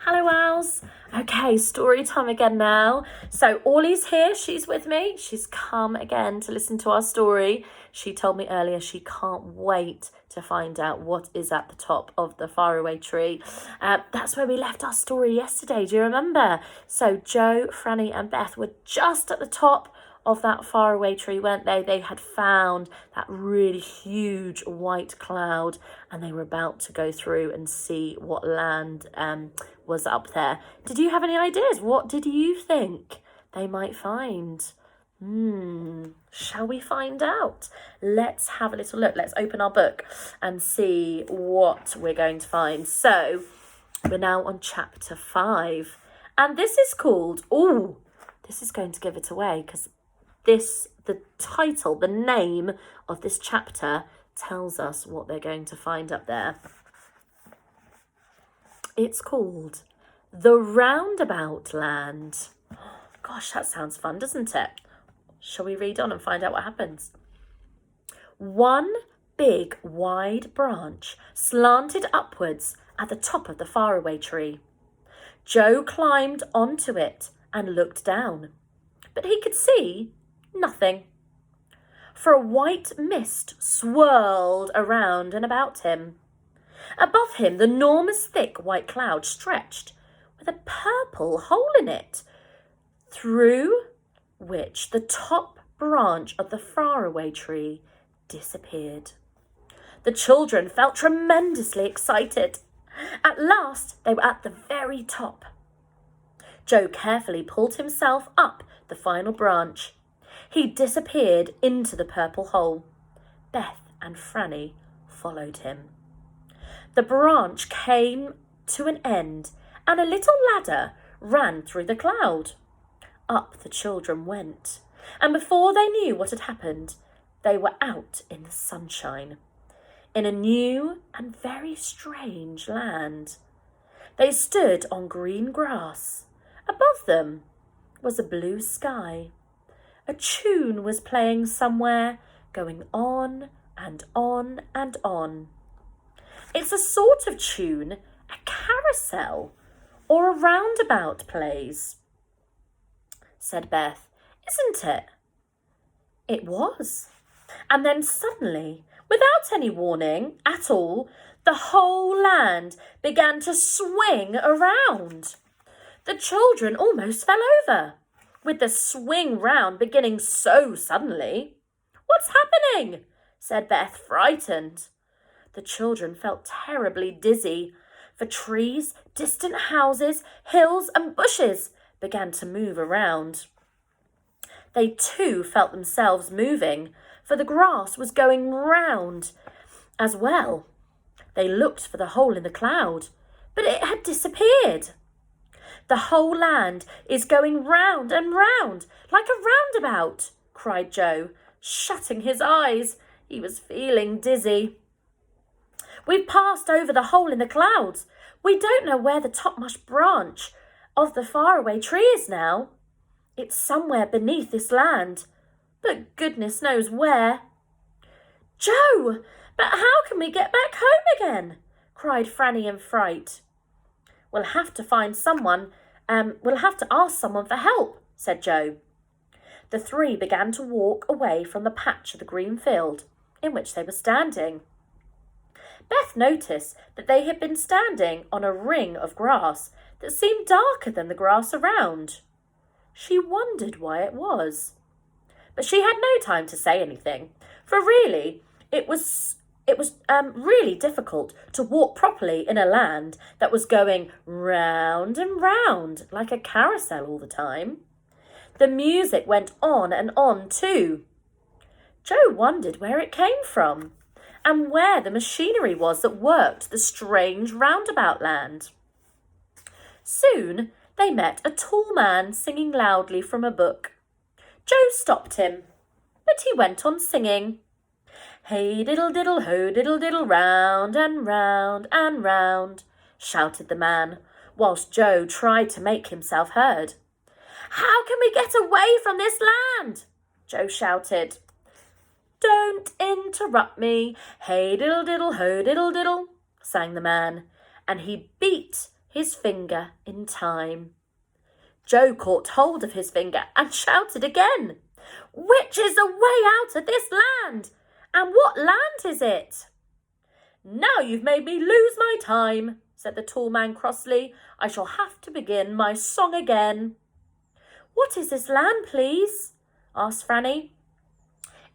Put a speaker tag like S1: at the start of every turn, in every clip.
S1: Hello, Owls. Okay, story time again now. So Orly's here. She's with me. She's come again to listen to our story. She told me earlier she can't wait to find out what is at the top of the faraway tree. That's where we left our story yesterday. Do you remember? So Joe, Franny and Beth were just at the top of that faraway tree, weren't they? They had found that really huge white cloud and they were about to go through and see what land was up there. Did you have any ideas? What did you think they might find? Shall we find out? Let's have a little look. Let's open our book and see what we're going to find. So we're now on chapter 5 and this is called, this is going to give it away because the title, the name of this chapter tells us what they're going to find up there. It's called The Roundabout Land. Gosh, that sounds fun, doesn't it? Shall we read on and find out what happens? One big, wide branch slanted upwards at the top of the faraway tree. Joe climbed onto it and looked down, but he could see nothing, for a white mist swirled around and about him. Above him, the enormous thick white cloud stretched with a purple hole in it, through which the top branch of the faraway tree disappeared. The children felt tremendously excited. At last, they were at the very top. Joe carefully pulled himself up the final branch. He disappeared into the purple hole. Beth and Franny followed him. The branch came to an end and a little ladder ran through the cloud. Up the children went, and before they knew what had happened, they were out in the sunshine, in a new and very strange land. They stood on green grass. Above them was a blue sky. A tune was playing somewhere, going on and on and on. It's a sort of tune a carousel or a roundabout plays, said Beth. Isn't it? It was. And then suddenly, without any warning at all, the whole land began to swing around. The children almost fell over, with the swing round beginning so suddenly. What's happening? Said Beth, frightened. The children felt terribly dizzy, for trees, distant houses, hills and bushes began to move around. They too felt themselves moving, for the grass was going round as well. They looked for the hole in the cloud, but it had disappeared. The whole land is going round and round like a roundabout, cried Joe, shutting his eyes. He was feeling dizzy. We've passed over the hole in the clouds. We don't know where the topmost branch of the faraway tree is now. It's somewhere beneath this land, but goodness knows where. Joe, but how can we get back home again? Cried Franny in fright. We'll have to ask someone for help, said Joe. The three began to walk away from the patch of the green field in which they were standing. Beth noticed that they had been standing on a ring of grass that seemed darker than the grass around. She wondered why it was. But she had no time to say anything, for really it was really difficult to walk properly in a land that was going round and round like a carousel all the time. The music went on and on too. Joe wondered where it came from and where the machinery was that worked the strange roundabout land. Soon they met a tall man singing loudly from a book. Joe stopped him, but he went on singing. Hey diddle diddle ho diddle diddle round and round and round, shouted the man, whilst Joe tried to make himself heard. How can we get away from this land? Joe shouted. Don't interrupt me. Hey diddle diddle ho diddle diddle, sang the man, and he beat his finger in time. Joe caught hold of his finger and shouted again, "Which is the way out of this land? And what land is it?" "Now you've made me lose my time," said the tall man crossly. "I shall have to begin my song again." "What is this land, please?" asked Franny.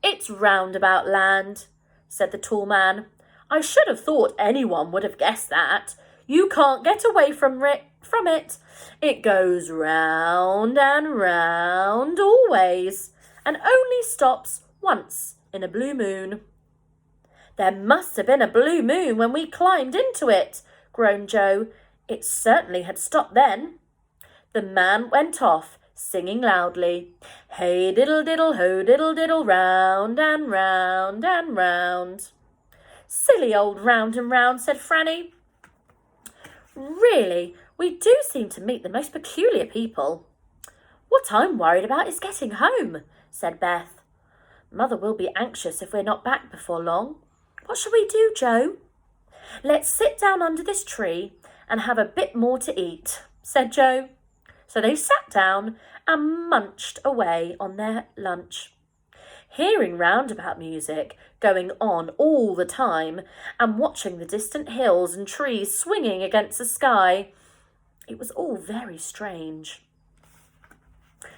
S1: "It's Roundabout Land," said the tall man. "I should have thought anyone would have guessed that. You can't get away from it. It goes round and round always, and only stops once in a blue moon." "There must have been a blue moon when we climbed into it," groaned Joe. "It certainly had stopped then." The man went off, singing loudly, "Hey diddle diddle, ho diddle diddle, round and round and round." "Silly old round and round," said Franny. "Really, we do seem to meet the most peculiar people." "What I'm worried about is getting home," said Beth. "Mother will be anxious if we're not back before long. What shall we do, Joe?" "Let's sit down under this tree and have a bit more to eat," said Joe. So they sat down and munched away on their lunch. Hearing roundabout music going on all the time and watching the distant hills and trees swinging against the sky, it was all very strange.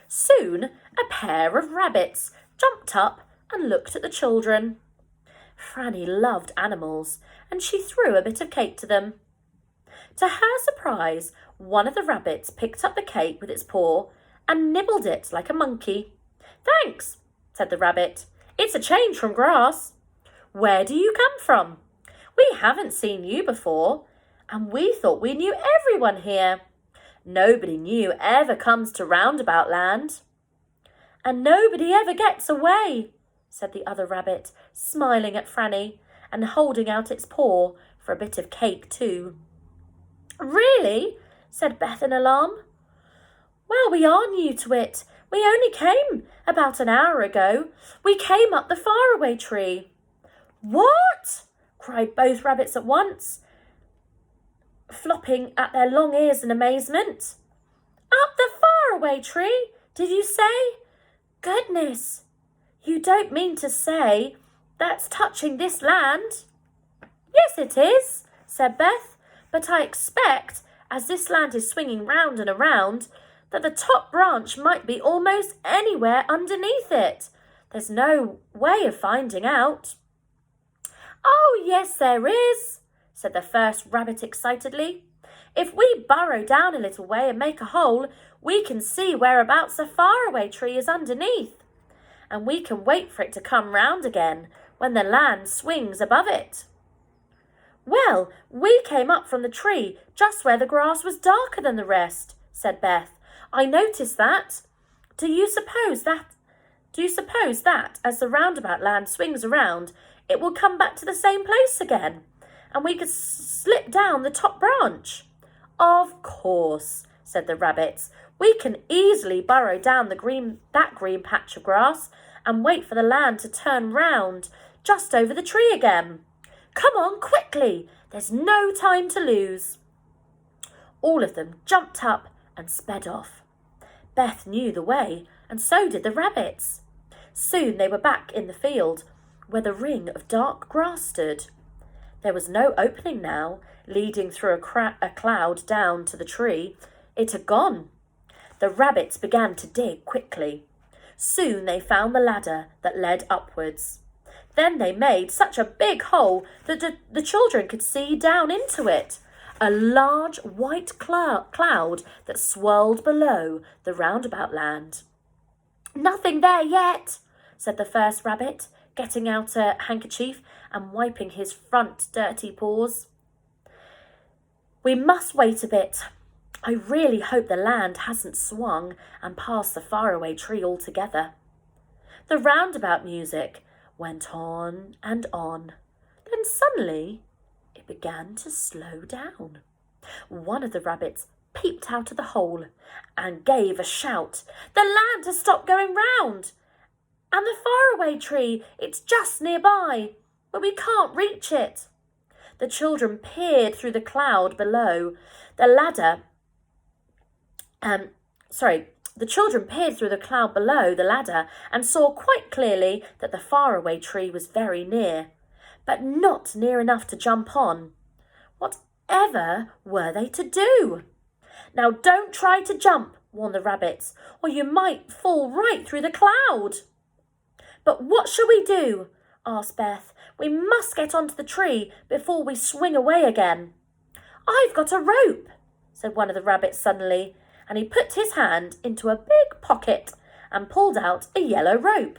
S1: Soon a pair of rabbits jumped up and looked at the children. Franny loved animals, and she threw a bit of cake to them. To her surprise, one of the rabbits picked up the cake with its paw and nibbled it like a monkey. "Thanks," said the rabbit. "It's a change from grass. Where do you come from? We haven't seen you before, and we thought we knew everyone here. Nobody new ever comes to Roundabout Land." "And nobody ever gets away," said the other rabbit, smiling at Franny and holding out its paw for a bit of cake too. "Really?" said Beth in alarm. "Well, we are new to it. We only came about an hour ago. We came up the faraway tree." "What?" cried both rabbits at once, flopping at their long ears in amazement. "Up the faraway tree, did you say? Goodness, you don't mean to say that's touching this land?" "Yes, it is," said Beth, "but I expect, as this land is swinging round and around, that the top branch might be almost anywhere underneath it. There's no way of finding out." "Oh, yes, there is," said the first rabbit excitedly. "If we burrow down a little way and make a hole, we can see whereabouts the faraway tree is underneath. And we can wait for it to come round again when the land swings above it." "Well, we came up from the tree just where the grass was darker than the rest," said Beth. "I noticed that. Do you suppose that as the Roundabout Land swings around, it will come back to the same place again, and we could slip down the top branch?" "Of course," said the rabbits. "We can easily burrow down that green patch of grass and wait for the land to turn round just over the tree again. Come on, quickly. There's no time to lose." All of them jumped up and sped off. Beth knew the way, and so did the rabbits. Soon they were back in the field, where the ring of dark grass stood. There was no opening now, leading through a cloud down to the tree. It had gone. The rabbits began to dig quickly. Soon they found the ladder that led upwards. Then they made such a big hole that the children could see down into it. A large white cloud that swirled below the Roundabout Land. "Nothing there yet," said the first rabbit, getting out a handkerchief and wiping his front dirty paws. "We must wait a bit. I really hope the land hasn't swung and passed the faraway tree altogether." The roundabout music went on and on. Then suddenly it began to slow down. One of the rabbits peeped out of the hole and gave a shout. "The land has stopped going round! And the faraway tree, it's just nearby, but we can't reach it." the children peered through the cloud below the ladder. The children peered through the cloud below the ladder and saw quite clearly that the faraway tree was very near, but not near enough to jump on. Whatever were they to do? Now don't try to jump, warned the rabbits, or you might fall right through the cloud. But what shall we do? Asked Beth. We must get onto the tree before we swing away again. I've got a rope, said one of the rabbits suddenly, and he put his hand into a big pocket and pulled out a yellow rope.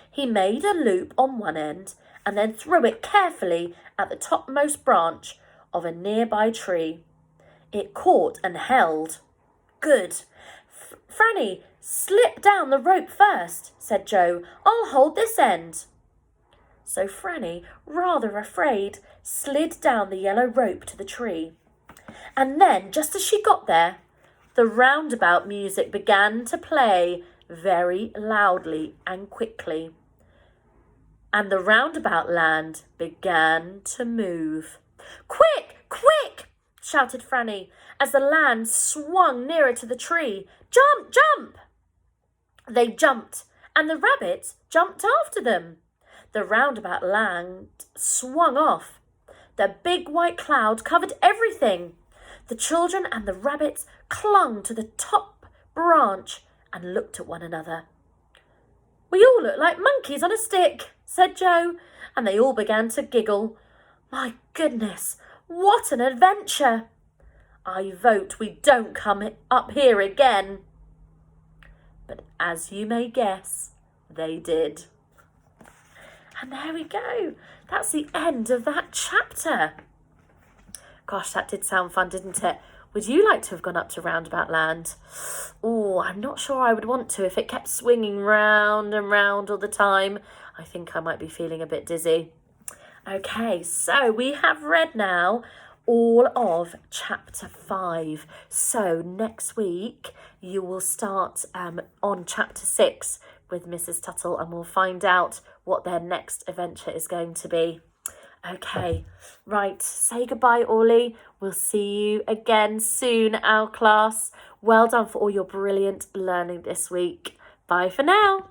S1: He made a loop on one end and then threw it carefully at the topmost branch of a nearby tree. It caught and held. Good. Franny, slip down the rope first, said Joe. I'll hold this end. So Franny, rather afraid, slid down the yellow rope to the tree. And then, just as she got there, the roundabout music began to play very loudly and quickly. And the roundabout land began to move. Quick, quick, shouted Franny, as the land swung nearer to the tree. Jump, jump! They jumped, and the rabbits jumped after them. The roundabout land swung off. The big white cloud covered everything. The children and the rabbits clung to the top branch and looked at one another. We all look like monkeys on a stick, said Joe, and they all began to giggle. My goodness, what an adventure! I vote we don't come up here again. But as you may guess, they did. And there we go. That's the end of that chapter. Gosh, that did sound fun, didn't it? Would you like to have gone up to Roundabout Land? Oh, I'm not sure I would want to if it kept swinging round and round all the time. I think I might be feeling a bit dizzy. Okay, so we have read now all of chapter 5. So next week you will start on chapter 6 with Mrs. Tuttle, and we'll find out what their next adventure is going to be. Okay, right, say goodbye, Orly. We'll see you again soon, our class. Well done for all your brilliant learning this week. Bye for now.